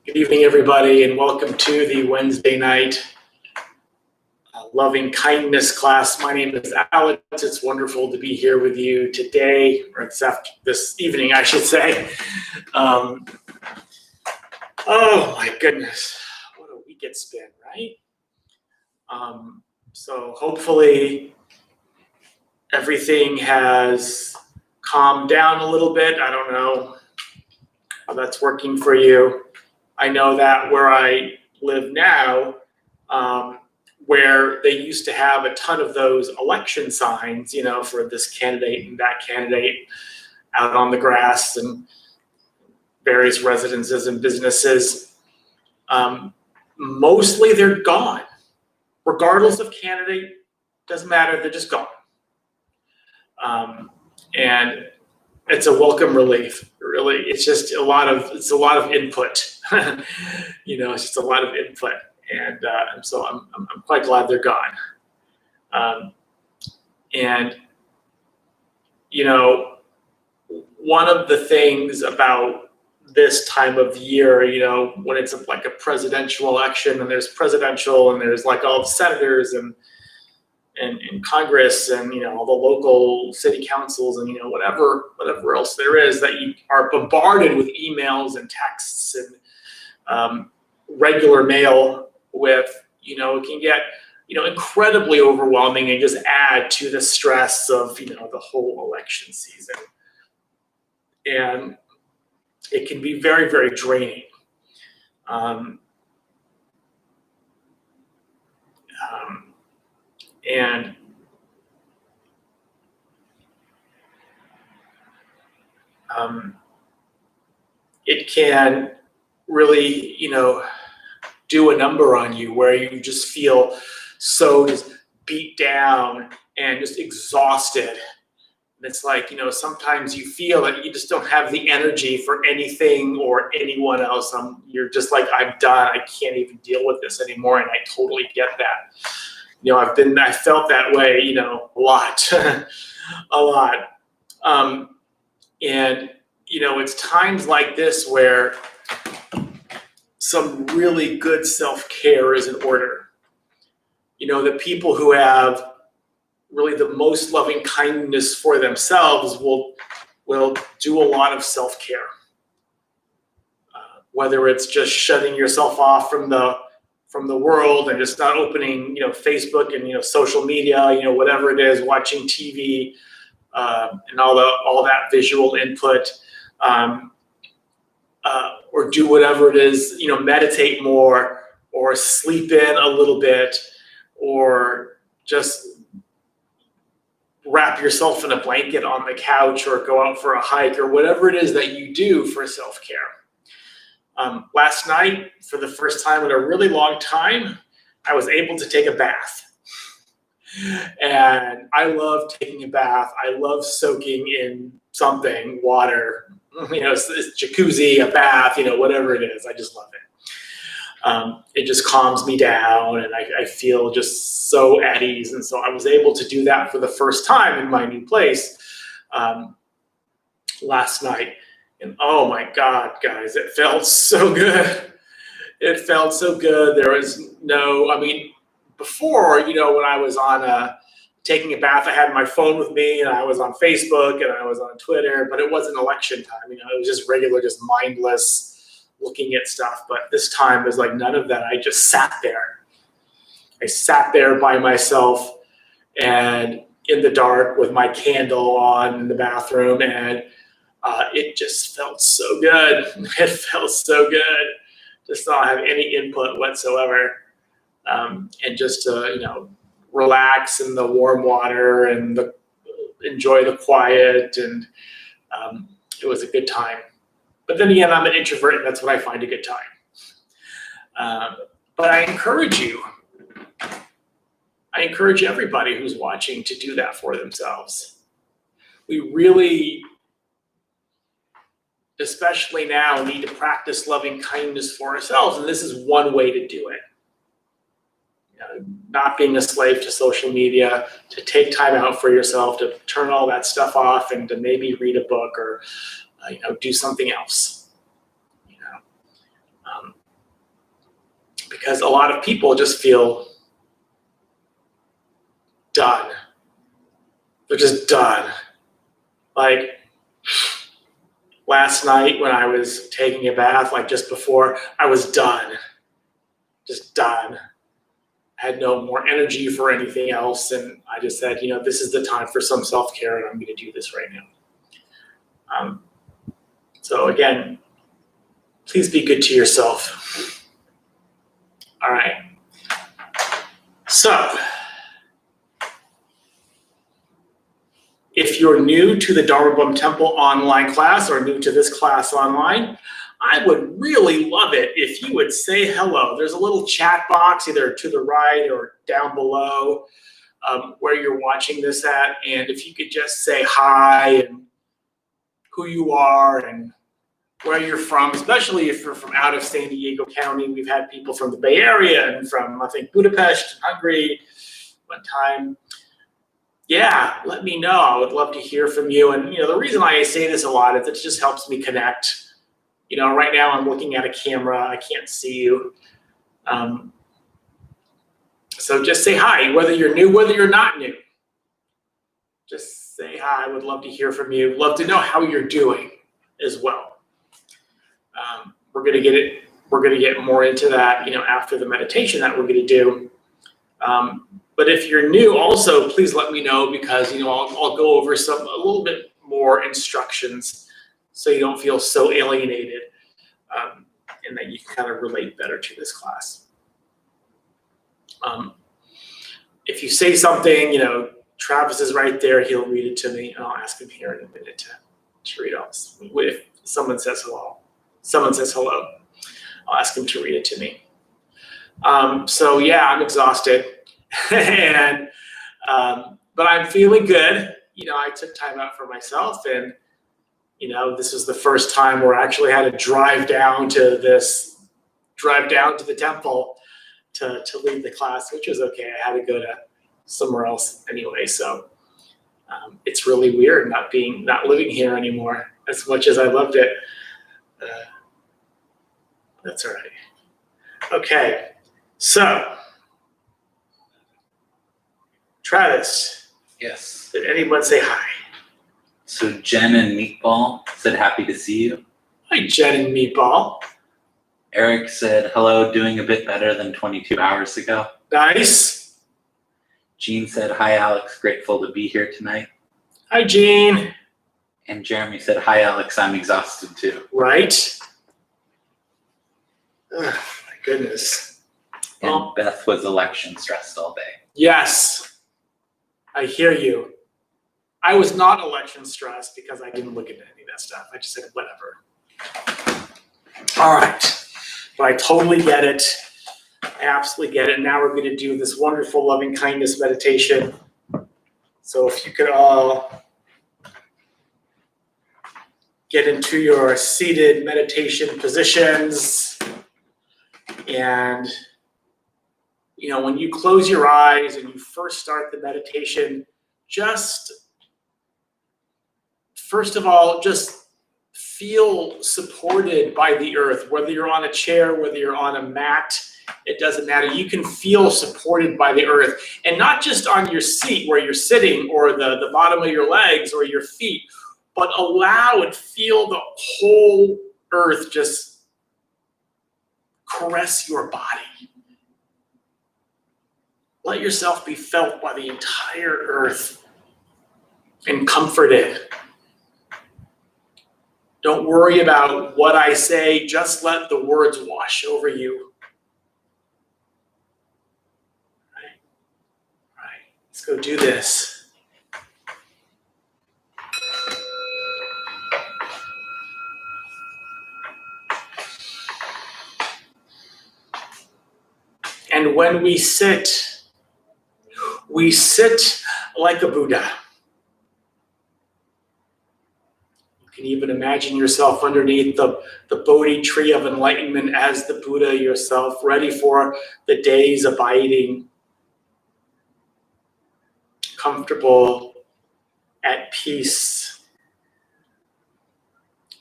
Good evening, everybody, and welcome to the Wednesday night loving kindness class. My name is Alex. It's wonderful to be here with you today, or this evening, I should say. Oh my goodness, what a week it's been, right? So hopefully everything has calmed down a little bit. I don't know how that's working for you. I know that where I live now, where they used to have a ton of those election signs, for this candidate and that candidate out on the grass and various residences and businesses, mostly they're gone. Regardless of candidate, doesn't matter, they're just gone. And it's a welcome relief, really. It's just a lot of input. It's just a lot of input, and so I'm quite glad they're gone. One of the things about this time of year, when it's like a presidential election, and there's like all the senators and Congress and all the local city councils and whatever else there is, that you are bombarded with emails and texts and regular mail with, it can get incredibly overwhelming and just add to the stress of the whole election season, and it can be very, very draining. And it can really, do a number on you where you just feel so just beat down and just exhausted. And it's like, sometimes you feel that you just don't have the energy for anything or anyone else. You're just like, I'm done. I can't even deal with this anymore. And I totally get that. I felt that way, a lot, a lot. And, it's times like this where some really good self-care is in order. The people who have really the most loving kindness for themselves will do a lot of self-care. Whether it's just shutting yourself off from the world and just not opening, Facebook and social media, whatever it is, watching TV and all that visual input, or do whatever it is, meditate more, or sleep in a little bit, or just wrap yourself in a blanket on the couch, or go out for a hike, or whatever it is that you do for self-care. Last night, for the first time in a really long time, I was able to take a bath. And I love taking a bath. I love soaking in something, water, it's jacuzzi, a bath, whatever it is. I just love it. It just calms me down, and I feel just so at ease. And so I was able to do that for the first time in my new place last night. And oh my God, guys, it felt so good. It felt so good. There was before, when I was on taking a bath, I had my phone with me, and I was on Facebook, and I was on Twitter, but it wasn't election time. It was just regular, just mindless looking at stuff. But this time it was like none of that. I just sat there. I sat there by myself and in the dark with my candle on in the bathroom, and it just felt so good. It felt so good. Just not have any input whatsoever. And just to, relax in the warm water and enjoy the quiet. And it was a good time. But then again, I'm an introvert, and that's when I find a good time. But I encourage you. I encourage everybody who's watching to do that for themselves. We really, especially now, need to practice loving kindness for ourselves. And this is one way to do it. Not being a slave to social media, to take time out for yourself, to turn all that stuff off, and to maybe read a book or do something else. Because a lot of people just feel done. They're just done. Like last night when I was taking a bath, like just before, I was done. Just done. I had no more energy for anything else. And I just said, this is the time for some self-care, and I'm going to do this right now. So again, please be good to yourself. All right. So, if you're new to the Dharma Bum Temple online class or new to this class online, I would really love it if you would say hello. There's a little chat box either to the right or down below where you're watching this at. And if you could just say hi and who you are and where you're from, especially if you're from out of San Diego County. We've had people from the Bay Area and from, I think, Budapest, Hungary one time. Yeah, let me know. I would love to hear from you. And, the reason I say this a lot is it just helps me connect. Right now I'm looking at a camera. I can't see you. So just say hi, whether you're new, whether you're not new. Just say hi. I would love to hear from you. Love to know how you're doing as well. We're going to get more into that, after the meditation that we're going to do. But if you're new, also please let me know, because I'll go over a little bit more instructions so you don't feel so alienated, and that you can kind of relate better to this class. If you say something, Travis is right there. He'll read it to me, and I'll ask him here in a minute to read all this. If someone says hello, I'll ask him to read it to me. So yeah, I'm exhausted, and but I'm feeling good. I took time out for myself, and this was the first time where I actually had to drive down to the temple to lead the class, which was okay. I had to go to somewhere else anyway, so it's really weird not living here anymore as much as I loved it. That's all right. Okay, so Travis. Yes. Did anyone say hi? So Jen and Meatball said happy to see you. Hi, Jen and Meatball. Eric said hello, doing a bit better than 22 hours ago. Nice. Jean said hi, Alex, grateful to be here tonight. Hi, Jean. And Jeremy said hi, Alex, I'm exhausted too. Right? Ugh, my goodness. And Beth was election stressed all day. Yes, I hear you. I was not election stressed because I didn't look at any of that stuff. I just said, whatever. All right. But I totally get it. I absolutely get it. Now we're going to do this wonderful loving kindness meditation. So if you could all get into your seated meditation positions. And, when you close your eyes and you first start the meditation, first of all, just feel supported by the earth, whether you're on a chair, whether you're on a mat, it doesn't matter. You can feel supported by the earth, and not just on your seat where you're sitting or the bottom of your legs or your feet, but allow and feel the whole earth just caress your body. Let yourself be felt by the entire earth and comforted. Don't worry about what I say. Just let the words wash over you. All right. Let's go do this. And when we sit like a Buddha. You can even imagine yourself underneath the Bodhi tree of enlightenment as the Buddha yourself, ready for the day's abiding, comfortable, at peace.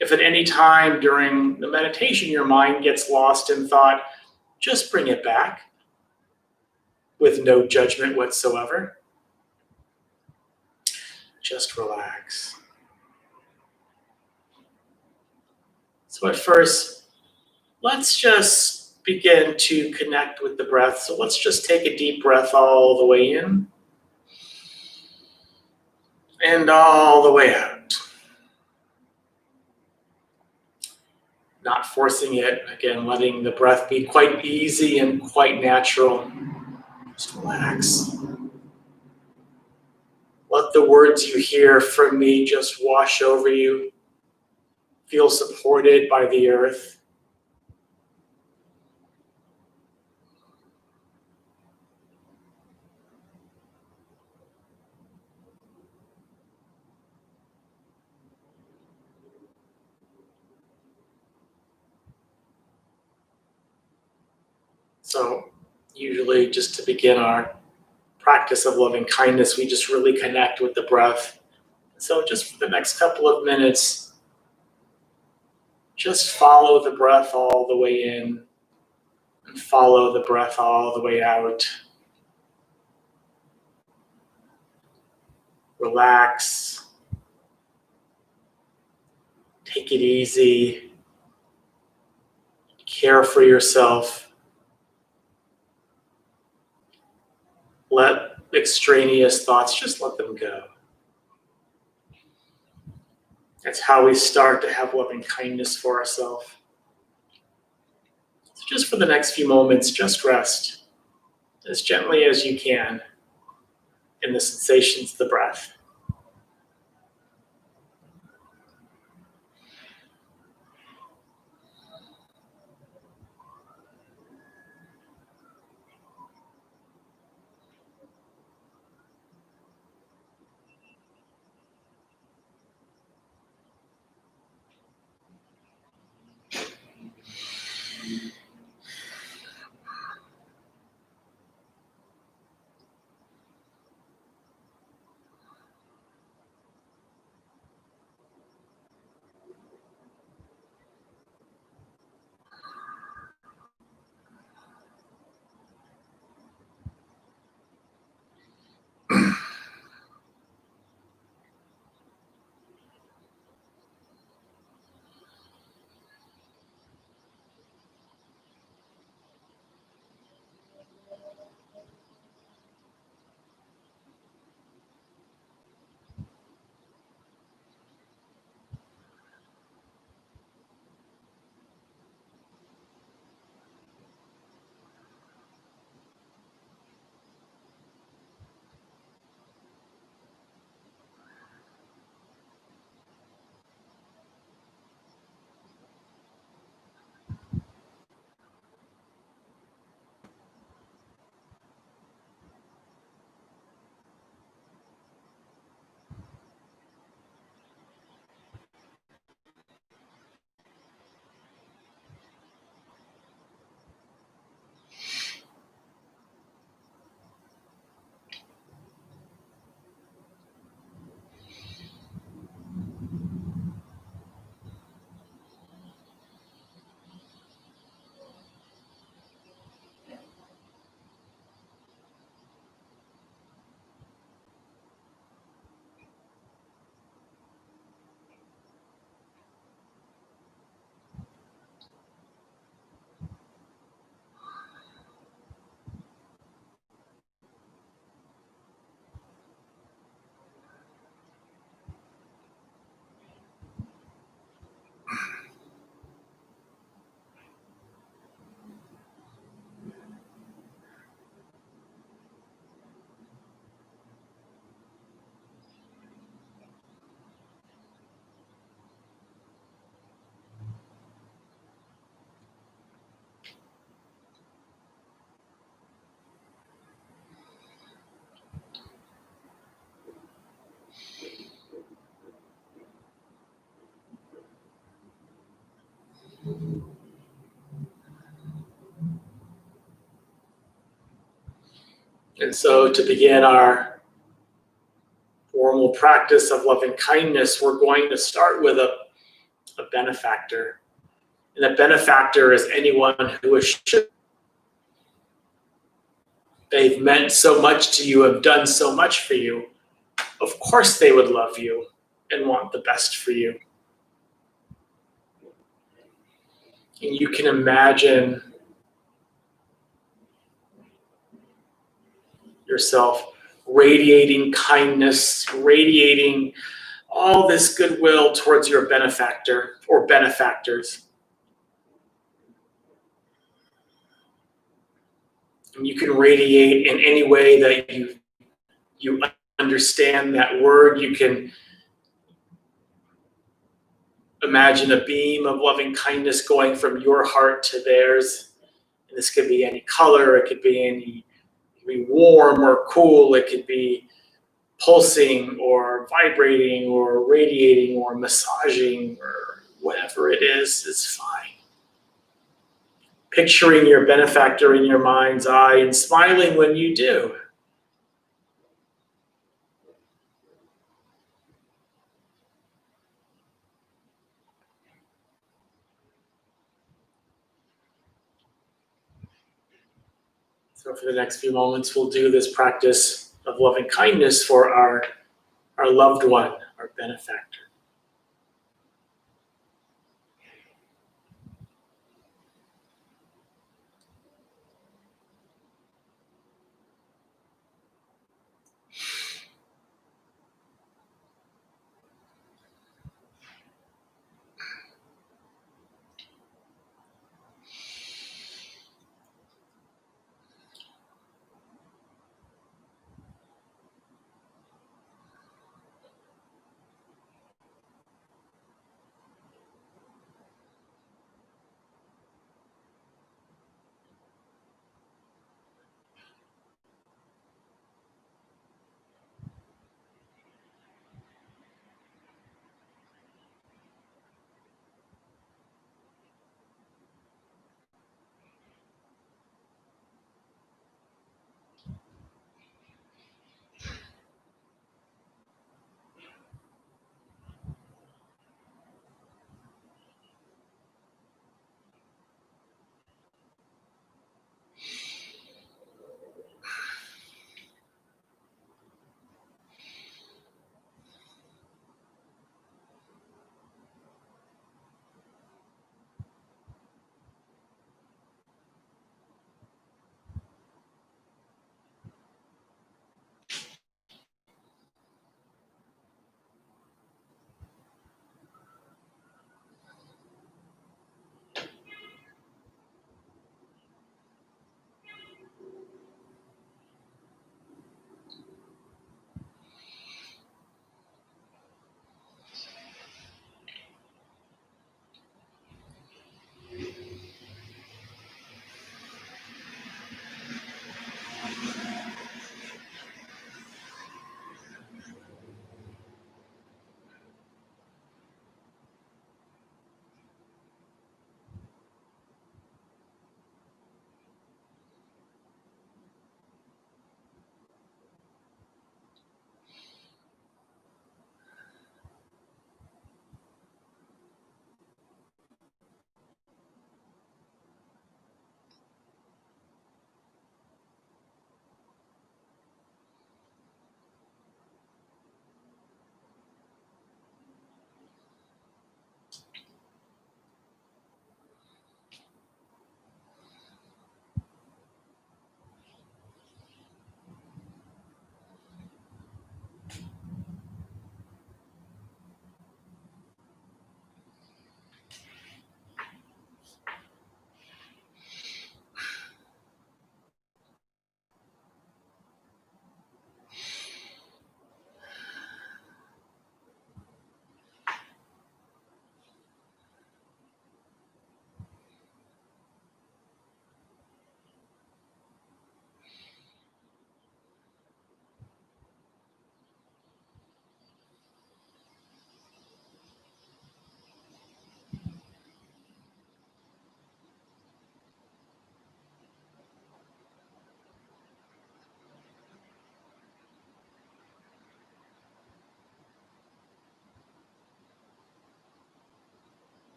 If at any time during the meditation your mind gets lost in thought, just bring it back with no judgment whatsoever. Just relax. So at first, let's just begin to connect with the breath. So let's just take a deep breath all the way in and all the way out. Not forcing it, again, letting the breath be quite easy and quite natural. Just relax. Let the words you hear from me just wash over you. Feel supported by the earth. So usually just to begin our practice of loving kindness, we just really connect with the breath. So just for the next couple of minutes, just follow the breath all the way in and follow the breath all the way out. Relax. Take it easy. Care for yourself. Let extraneous thoughts, just let them go. That's how we start to have loving kindness for ourselves. So just for the next few moments, just rest as gently as you can in the sensations of the breath. And so to begin our formal practice of loving kindness, we're going to start with a benefactor. And a benefactor is anyone who is they've meant so much to you, have done so much for you, of course they would love you and want the best for you. And you can imagine yourself radiating kindness, radiating all this goodwill towards your benefactor or benefactors. And you can radiate in any way that you understand that word. You can imagine a beam of loving kindness going from your heart to theirs. And this could be any color, it could be warm or cool, it could be pulsing or vibrating or radiating or massaging or whatever it is fine. Picturing your benefactor in your mind's eye and smiling when you do. So for the next few moments, we'll do this practice of loving kindness for our loved one, our benefactor.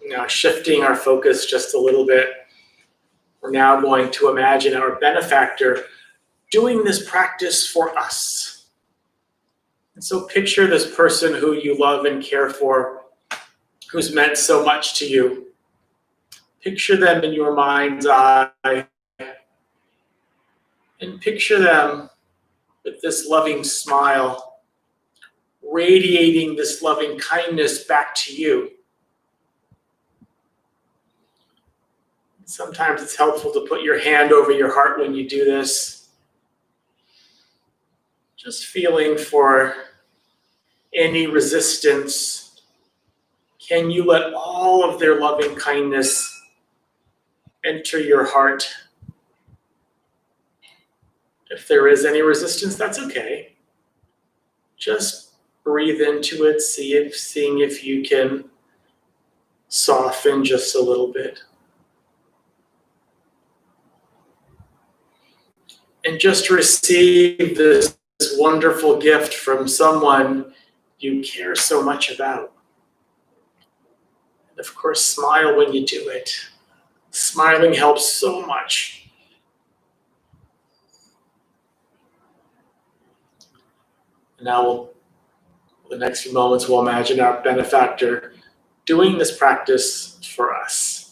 Now, shifting our focus just a little bit, we're now going to imagine our benefactor doing this practice for us. And so picture this person who you love and care for, who's meant so much to you. Picture them in your mind's eye, and picture them with this loving smile, radiating this loving kindness back to you. Sometimes it's helpful to put your hand over your heart when you do this, just feeling for any resistance. Can you let all of their loving kindness enter your heart? If there is any resistance, that's okay. Just breathe into it, seeing if you can soften just a little bit. And just receive this wonderful gift from someone you care so much about. And of course, smile when you do it. Smiling helps so much. And now, the next few moments, we'll imagine our benefactor doing this practice for us.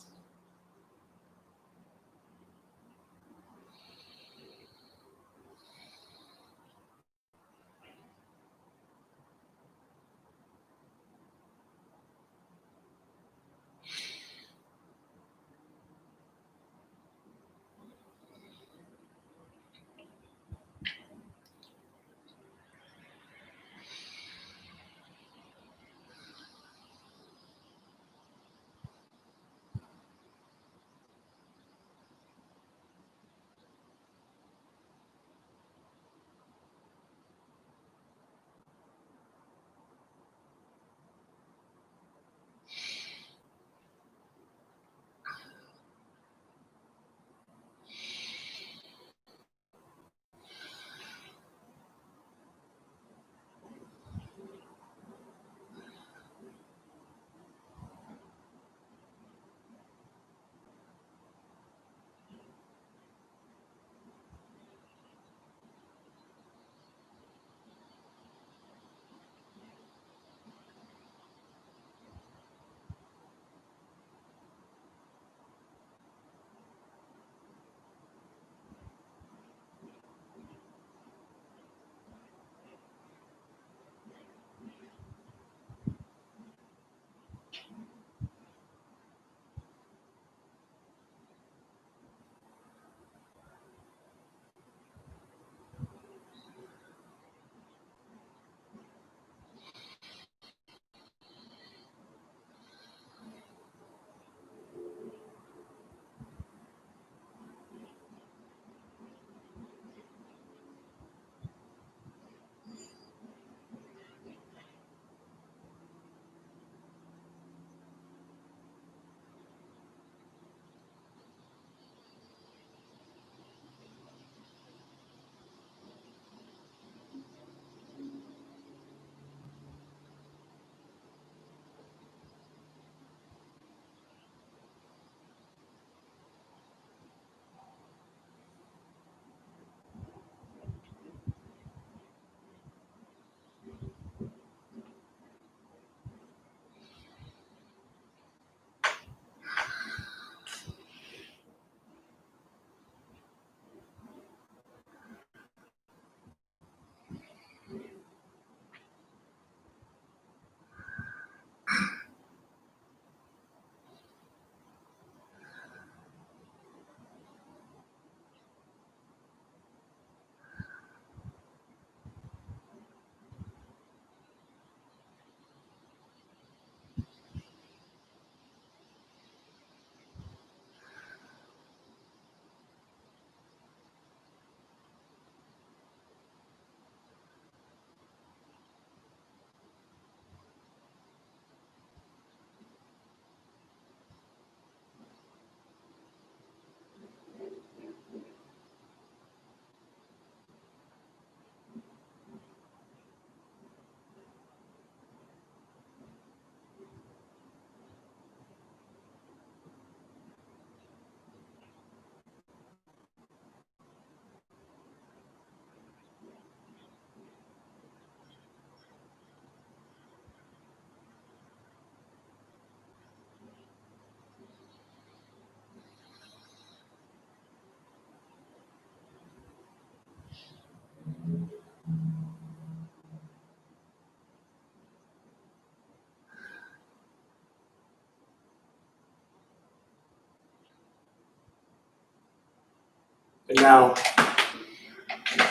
And now,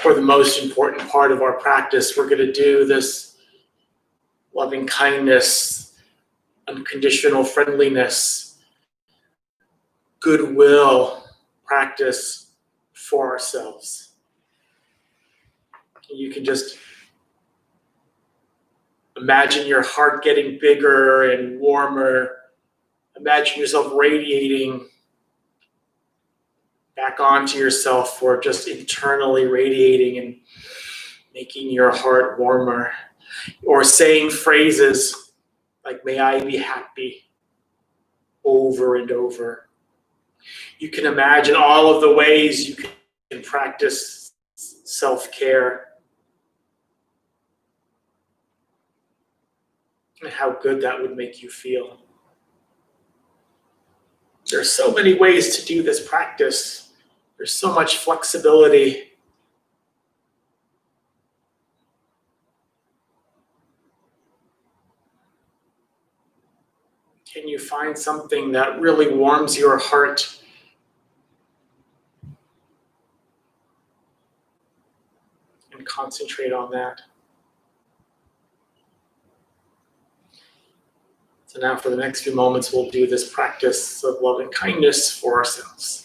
for the most important part of our practice, we're going to do this loving kindness, unconditional friendliness, goodwill practice for ourselves. You can just imagine your heart getting bigger and warmer. Imagine yourself radiating back onto yourself, or just internally radiating and making your heart warmer. Or saying phrases like, may I be happy, over and over. You can imagine all of the ways you can practice self-care and how good that would make you feel. There's so many ways to do this practice. There's so much flexibility. Can you find something that really warms your heart? And concentrate on that. So now for the next few moments, we'll do this practice of loving kindness for ourselves.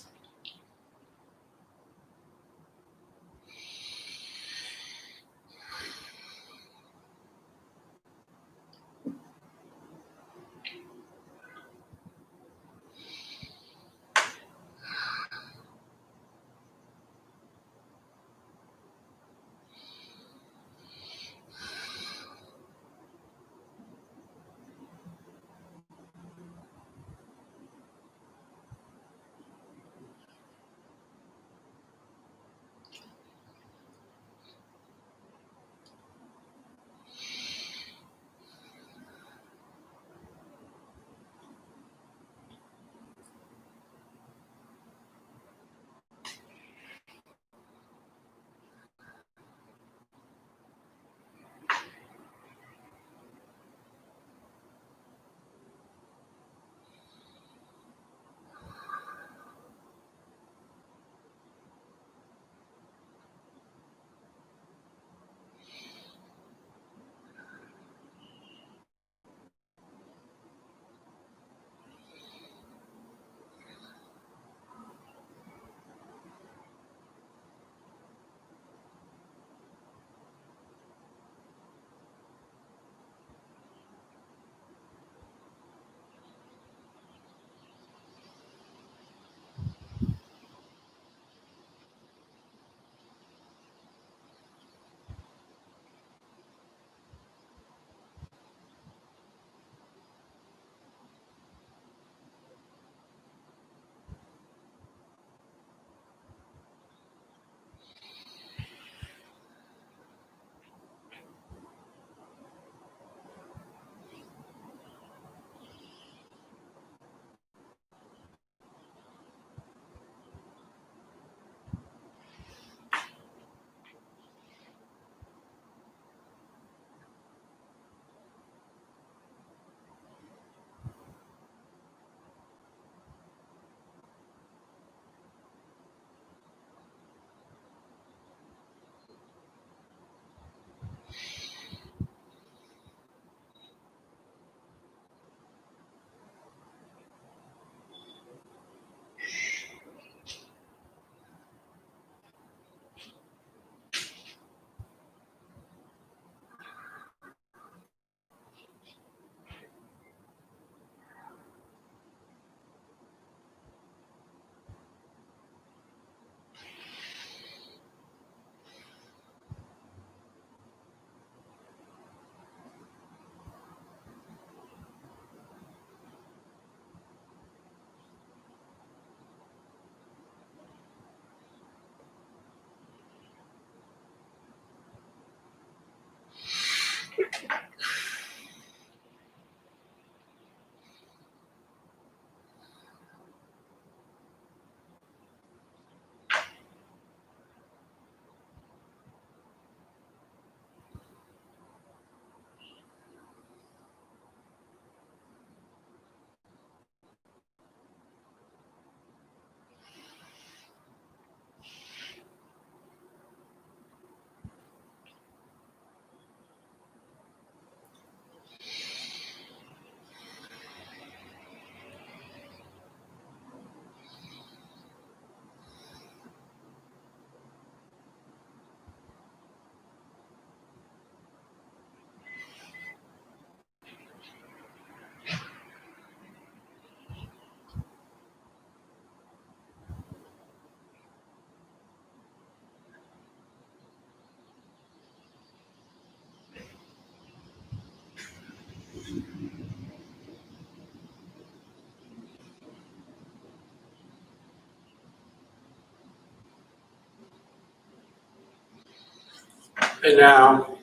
And now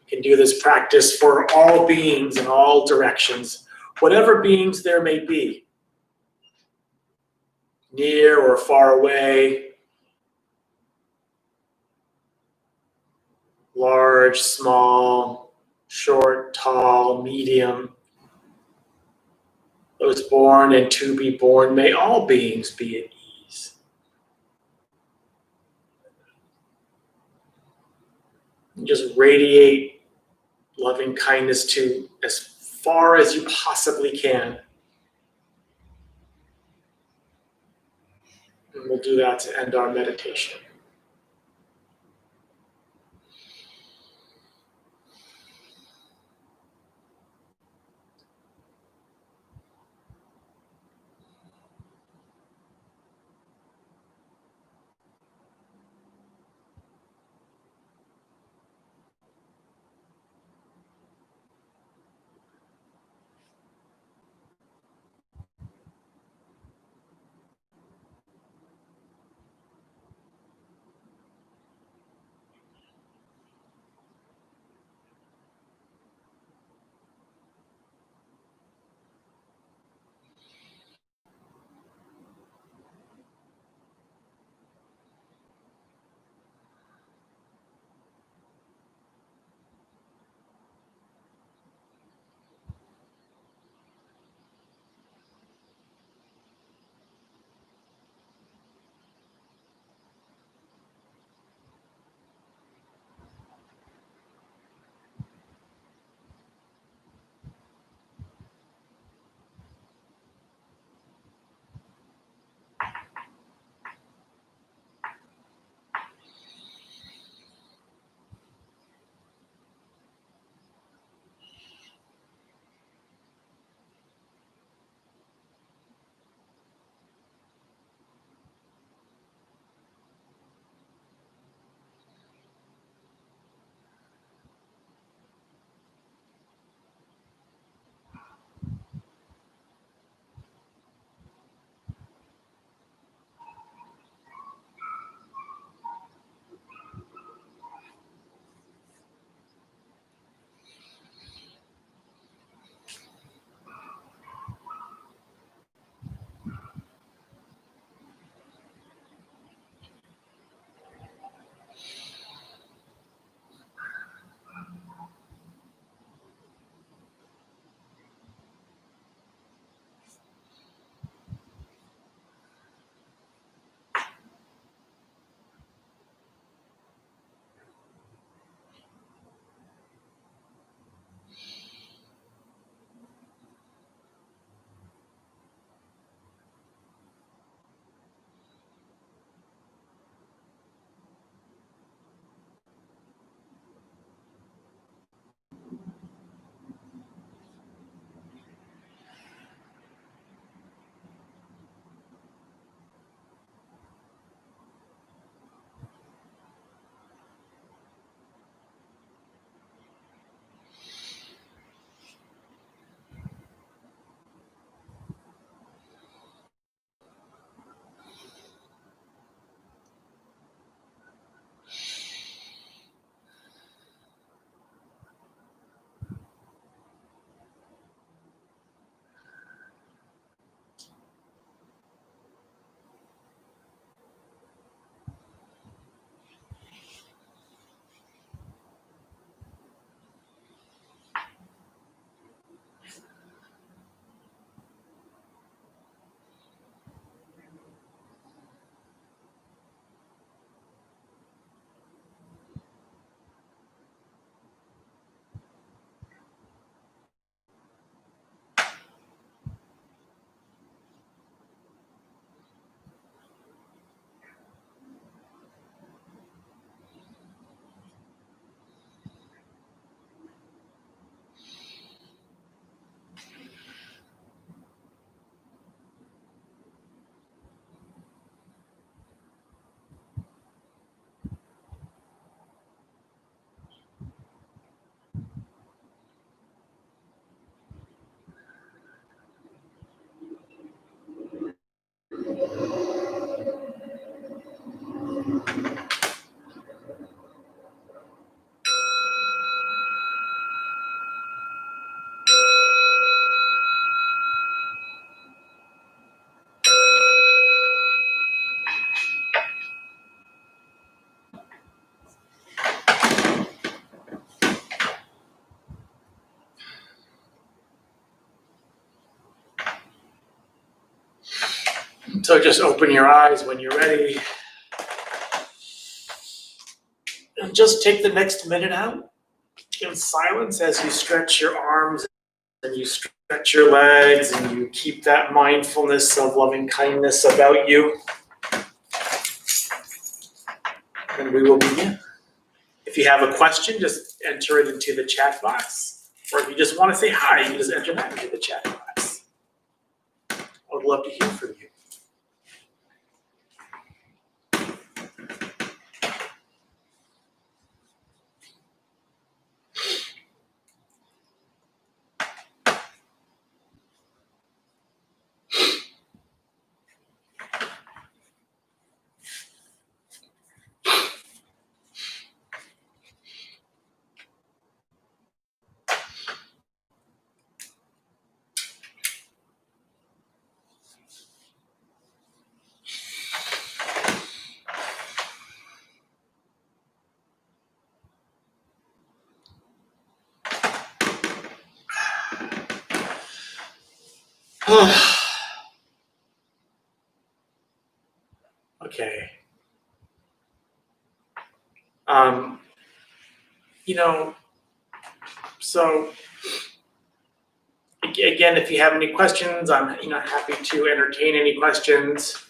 you can do this practice for all beings in all directions, whatever beings there may be, near or far away, large, small, short, tall, medium, those born and to be born, may all beings be at ease. And just radiate loving kindness to as far as you possibly can. And we'll do that to end our meditation. So just open your eyes when you're ready. And just take the next minute out in silence as you stretch your arms and you stretch your legs and you keep that mindfulness of loving kindness about you. And we will begin. If you have a question, just enter it into the chat box. Or if you just want to say hi, you can just enter that into the chat box. I would love to hear from you. Okay. So again, if you have any questions, I'm happy to entertain any questions,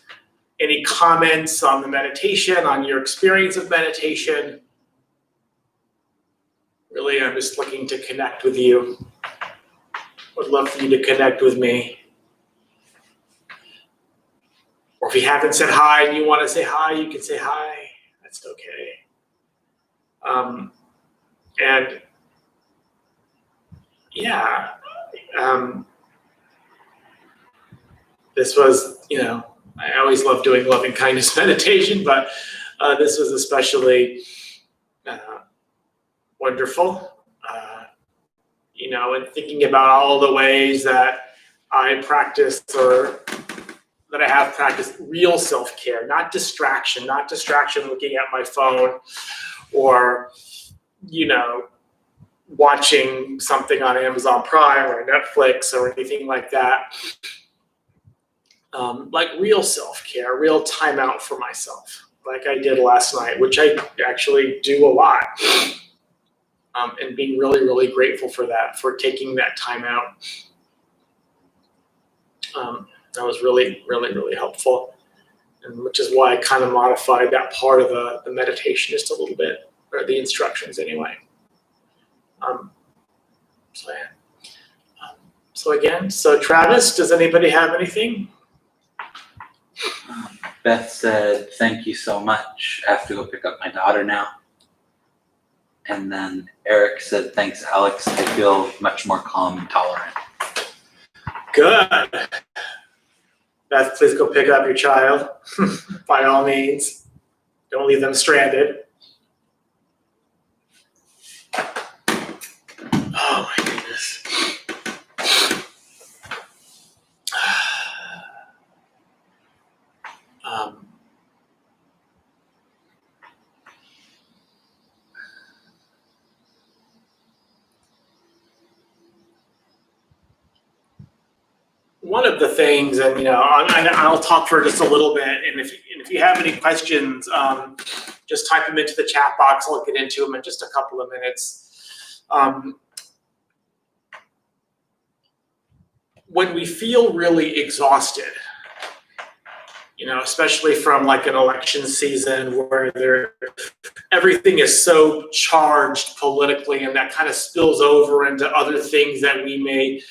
any comments on the meditation, on your experience of meditation. Really, I'm just looking to connect with you. Would love for you to connect with me. Or if you haven't said hi and you want to say hi, you can say hi. That's okay. And yeah, this was, I always love doing loving kindness meditation, but this was especially wonderful. And thinking about all the ways that I practice or that I have practiced real self-care, not distraction looking at my phone or, watching something on Amazon Prime or Netflix or anything like that. Like real self-care, real time out for myself, like I did last night, which I actually do a lot. And being really, really grateful for that, for taking that time out. That was really, really, really helpful. And which is why I kind of modified that part of the meditation just a little bit, or the instructions anyway. So Travis, does anybody have anything? Beth said, thank you so much. I have to go pick up my daughter now. And then Eric said, thanks, Alex. I feel much more calm and tolerant. Good. Beth, please go pick up your child. By all means. Don't leave them stranded. Oh, my goodness. One of the things, and I'll talk for just a little bit, and if you have any questions, just type them into the chat box. I'll get into them in just a couple of minutes. When we feel really exhausted, especially from like an election season where everything is so charged politically, and that kind of spills over into other things that we may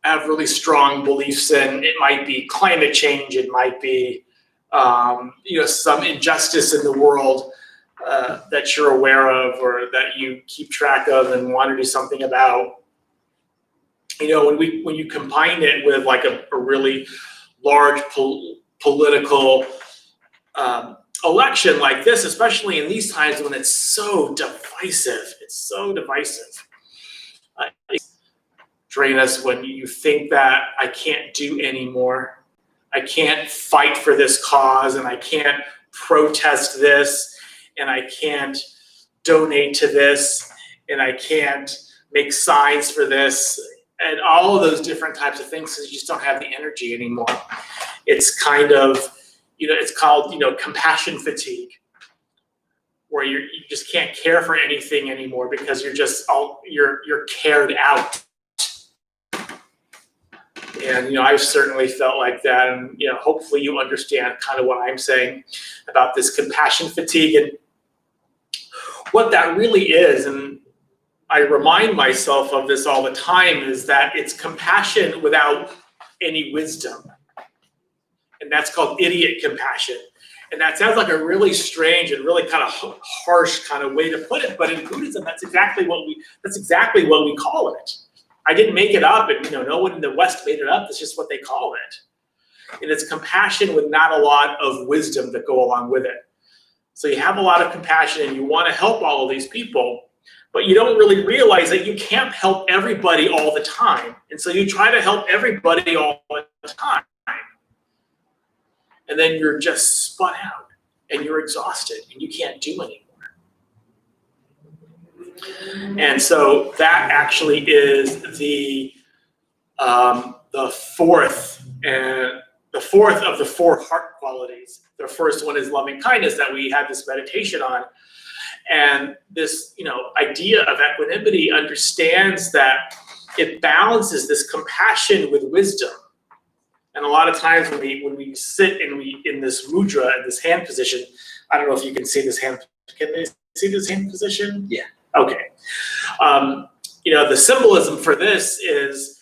have really strong beliefs in. It might be climate change. It might be, some injustice in the world that you're aware of or that you keep track of and want to do something about. When you combine it with like a really large political election like this, especially in these times when it's so divisive, drain us when you think that I can't do anymore. I can't fight for this cause, and I can't protest this, and I can't donate to this, and I can't make signs for this. and all of those different types of things, because you just don't have the energy anymore. It's kind of, it's called, compassion fatigue, where you just can't care for anything anymore because you're cared out. And, I've certainly felt like that. And, hopefully you understand kind of what I'm saying about this compassion fatigue and what that really is. And I remind myself of this all the time, is that it's compassion without any wisdom. And that's called idiot compassion. And that sounds like a really strange and really kind of harsh kind of way to put it. But in Buddhism, that's exactly what we call it. I didn't make it up, and no one in the West made it up. It's just what they call it. And it's compassion with not a lot of wisdom that go along with it. So you have a lot of compassion and you want to help all of these people, but you don't really realize that you can't help everybody all the time. And so you try to help everybody all the time. And then you're just spun out and you're exhausted and you can't do anymore. And so that actually is the fourth of the four heart qualities. The first one is loving kindness that we had this meditation on. And this, idea of equanimity understands that it balances this compassion with wisdom. And a lot of times when we sit in this mudra, in this hand position, I don't know if you can see this hand. Can they see this hand position? Yeah. Okay. The symbolism for this is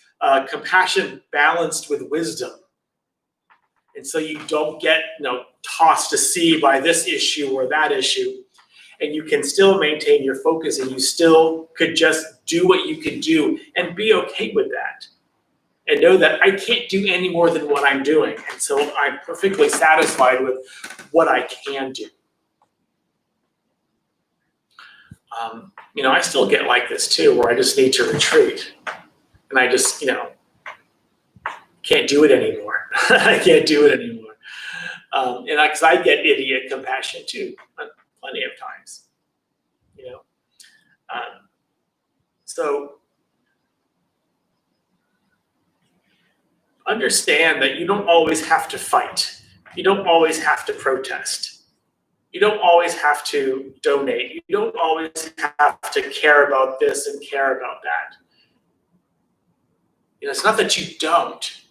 compassion balanced with wisdom. And so you don't get, tossed to sea by this issue or that issue. And you can still maintain your focus, and you still could just do what you can do and be okay with that. And know that I can't do any more than what I'm doing. And so I'm perfectly satisfied with what I can do. I still get like this too, where I just need to retreat. And I just, can't do it anymore. I can't do it anymore. And because I get idiot compassion too, plenty of times. So understand that you don't always have to fight. You don't always have to protest. You don't always have to donate. You don't always have to care about this and care about that. It's not that you don't.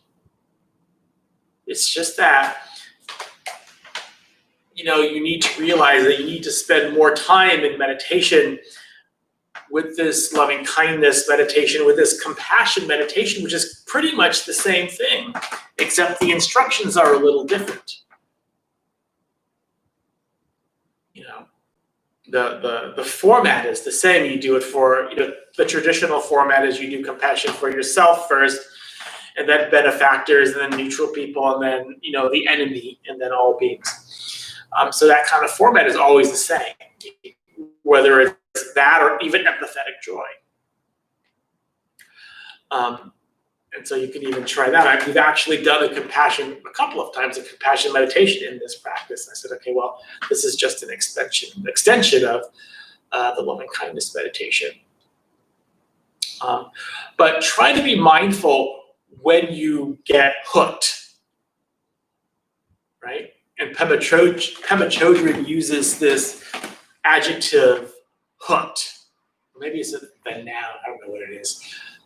It's just that, you need to realize that you need to spend more time in meditation with this loving kindness meditation, with this compassion meditation, which is pretty much the same thing, except the instructions are a little different. The format is the same. You do it for, the traditional format is you do compassion for yourself first, and then benefactors, and then neutral people, and then, the enemy, and then all beings. So that kind of format is always the same, whether it's that or even empathetic joy. And so you can even try that. We've actually done a couple of times, a compassion meditation in this practice. I said, okay, well, this is just an extension of the loving kindness meditation. But try to be mindful when you get hooked, right? And Pema Chodron uses this adjective, hooked. Maybe it's a noun, I don't know what it is.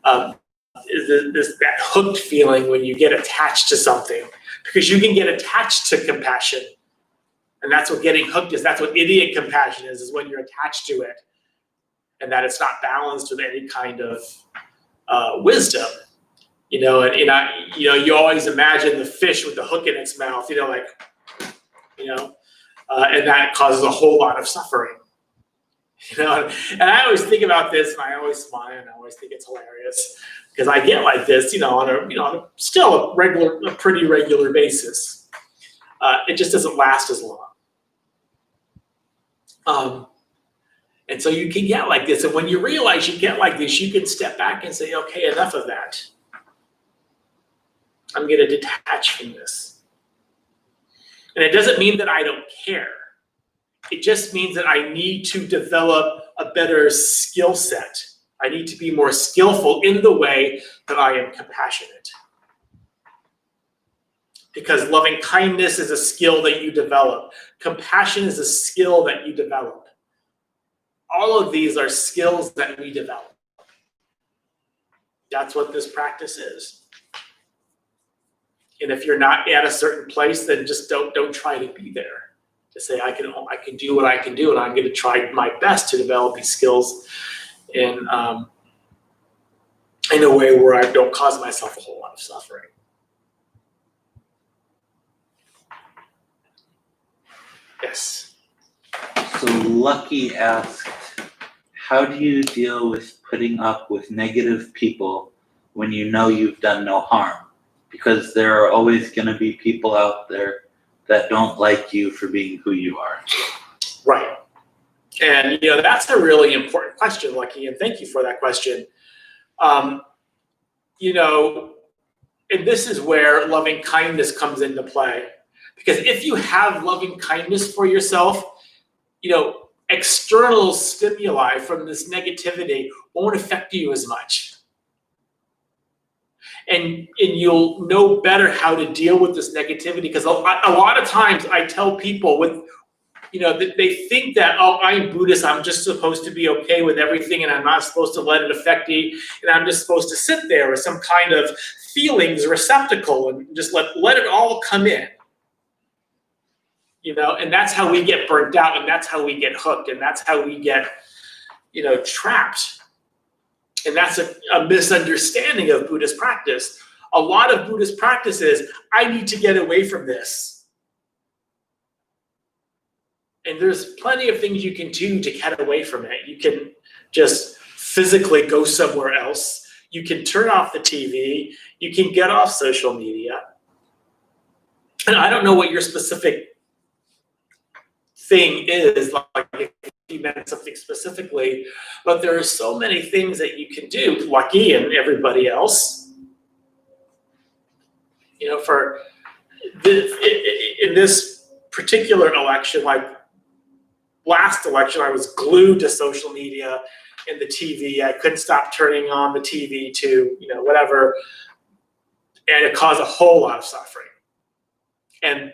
That hooked feeling when you get attached to something, because you can get attached to compassion, and that's what getting hooked is. That's what idiot compassion is when you're attached to it, and that it's not balanced with any kind of wisdom, and you always imagine the fish with the hook in its mouth, and that causes a whole lot of suffering. And I always think about this, and I always smile, and I always think it's hilarious, because I get like this, on a still a pretty regular basis. It just doesn't last as long. And so you can get like this, and when you realize you get like this, you can step back and say, okay, enough of that. I'm going to detach from this. And it doesn't mean that I don't care. It just means that I need to develop a better skill set I need to be more skillful in the way that I am compassionate. Because loving kindness is a skill that you develop. Compassion is a skill that you develop. All of these are skills that we develop. That's what this practice is. And if you're not at a certain place, then just don't try to be there. Just say, I can do what I can do, and I'm going to try my best to develop these skills in a way where I don't cause myself a whole lot of suffering. Yes. So Lucky asked, how do you deal with putting up with negative people when you know you've done no harm? Because there are always going to be people out there that don't like you for being who you are. Right. And, that's a really important question, Lucky, and thank you for that question. And this is where loving kindness comes into play. Because if you have loving kindness for yourself, external stimuli from this negativity won't affect you as much. And you'll know better how to deal with this negativity. Because a lot of times I tell people that they think that, I'm Buddhist, I'm just supposed to be okay with everything and I'm not supposed to let it affect me, and I'm just supposed to sit there with some kind of feelings receptacle and just let it all come in. And that's how we get burnt out, and that's how we get hooked, and that's how we get, trapped. And that's a misunderstanding of Buddhist practice. A lot of Buddhist practice is, I need to get away from this. And there's plenty of things you can do to get away from it. You can just physically go somewhere else. You can turn off the TV. You can get off social media. And I don't know what your specific thing is, like if you meant something specifically, but there are so many things that you can do, Lucky and everybody else. For in this particular election, like last election, I was glued to social media and the TV. I couldn't stop turning on the TV to, whatever, and it caused a whole lot of suffering. And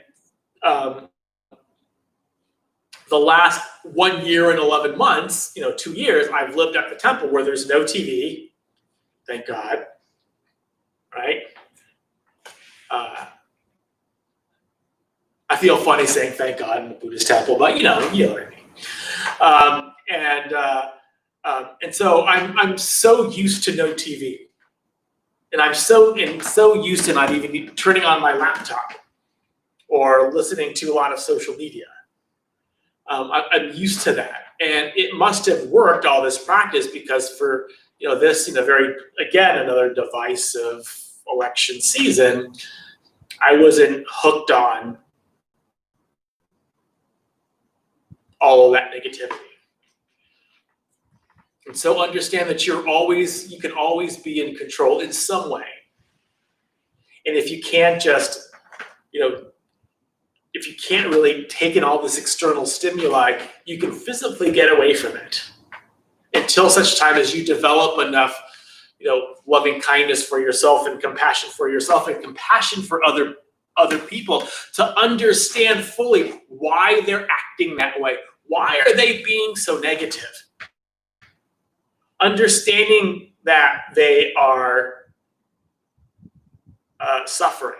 the last 1 year and 11 months, 2 years, I've lived at the temple where there's no TV, thank God, right? I feel funny saying thank God in the Buddhist temple, but you know what I mean. And so I'm so used to no TV, and I'm so used to not even turning on my laptop or listening to a lot of social media. I'm used to that, and it must have worked, all this practice, because for this another divisive election season, I wasn't hooked on all of that negativity. And so understand that you can always be in control in some way. And if you can't just, if you can't really take in all this external stimuli, you can physically get away from it until such time as you develop enough, loving kindness for yourself and compassion for yourself and compassion for other people to understand fully why they're acting that way. Why are they being so negative? Understanding that they are suffering.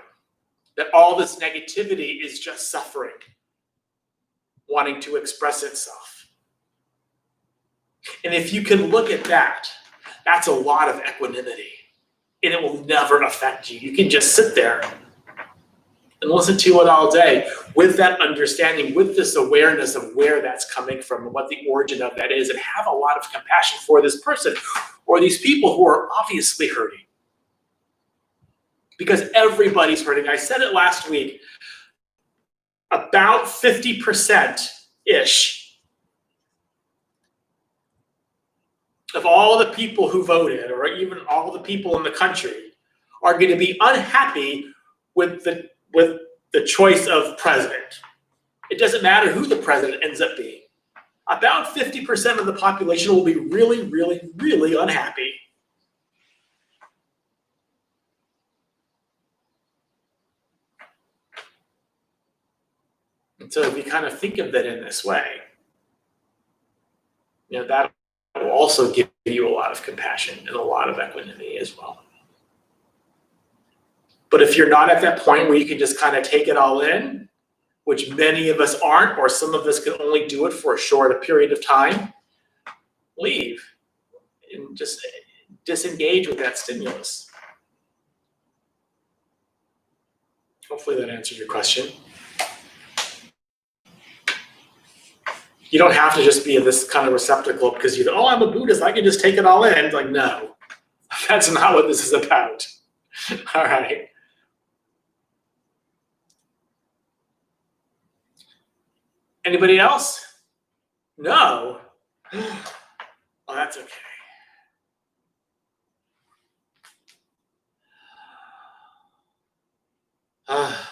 That all this negativity is just suffering, wanting to express itself. And if you can look at that, that's a lot of equanimity, and it will never affect you. You can just sit there and listen to it all day with that understanding, with this awareness of where that's coming from and what the origin of that is, and have a lot of compassion for this person or these people who are obviously hurting. Because everybody's hurting. I said it last week, about 50%-ish of all the people who voted, or even all the people in the country, are going to be unhappy with the choice of president. It doesn't matter who the president ends up being. about 50% of the population will be really, really, really unhappy. And so if you kind of think of that in this way, that will also give you a lot of compassion and a lot of equanimity as well. But if you're not at that point where you can just kind of take it all in, which many of us aren't, or some of us can only do it for a short period of time, leave and just disengage with that stimulus. Hopefully that answers your question. You don't have to just be in this kind of receptacle because you go, I'm a Buddhist, I can just take it all in. It's like, no, that's not what this is about. All right. Anybody else? No? Oh, that's okay.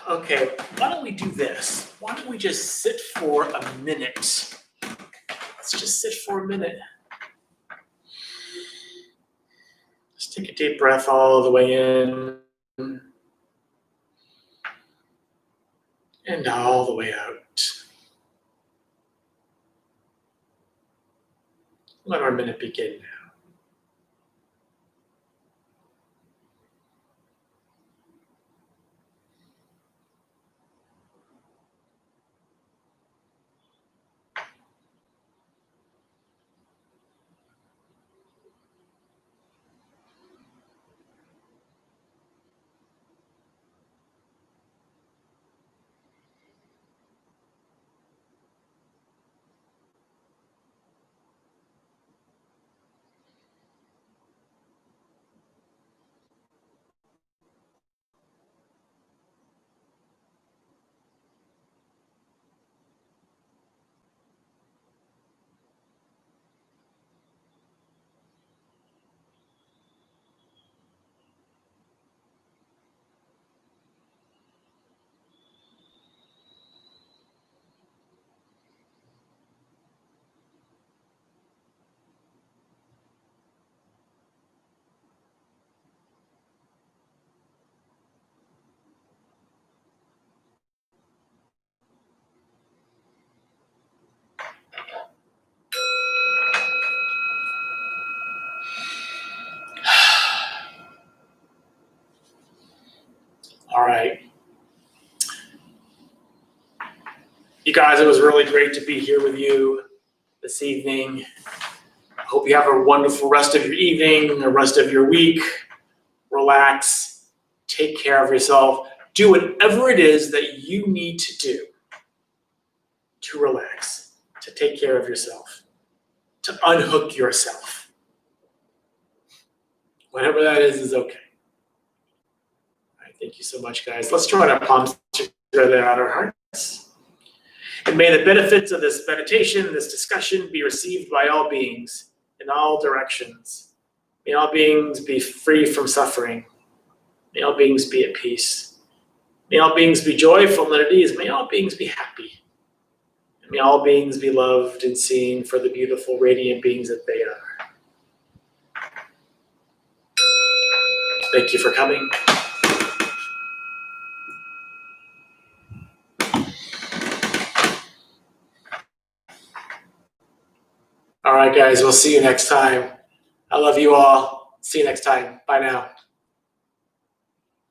Okay, why don't we do this? Why don't we just sit for a minute? Let's just sit for a minute. Just take a deep breath all the way in and all the way out. Let our minute begin now. All right. You guys, it was really great to be here with you this evening. I hope you have a wonderful rest of your evening, the rest of your week. Relax, take care of yourself. Do whatever it is that you need to do to relax, to take care of yourself, to unhook yourself. Whatever that is okay. All right, thank you so much, guys. Let's join our palms together on our hearts. And may the benefits of this meditation, this discussion, be received by all beings in all directions. May all beings be free from suffering. May all beings be at peace. May all beings be joyful and at ease. May all beings be happy. And may all beings be loved and seen for the beautiful, radiant beings that they are. Thank you for coming. All right, guys, we'll see you next time. I love you all. See you next time. Bye now.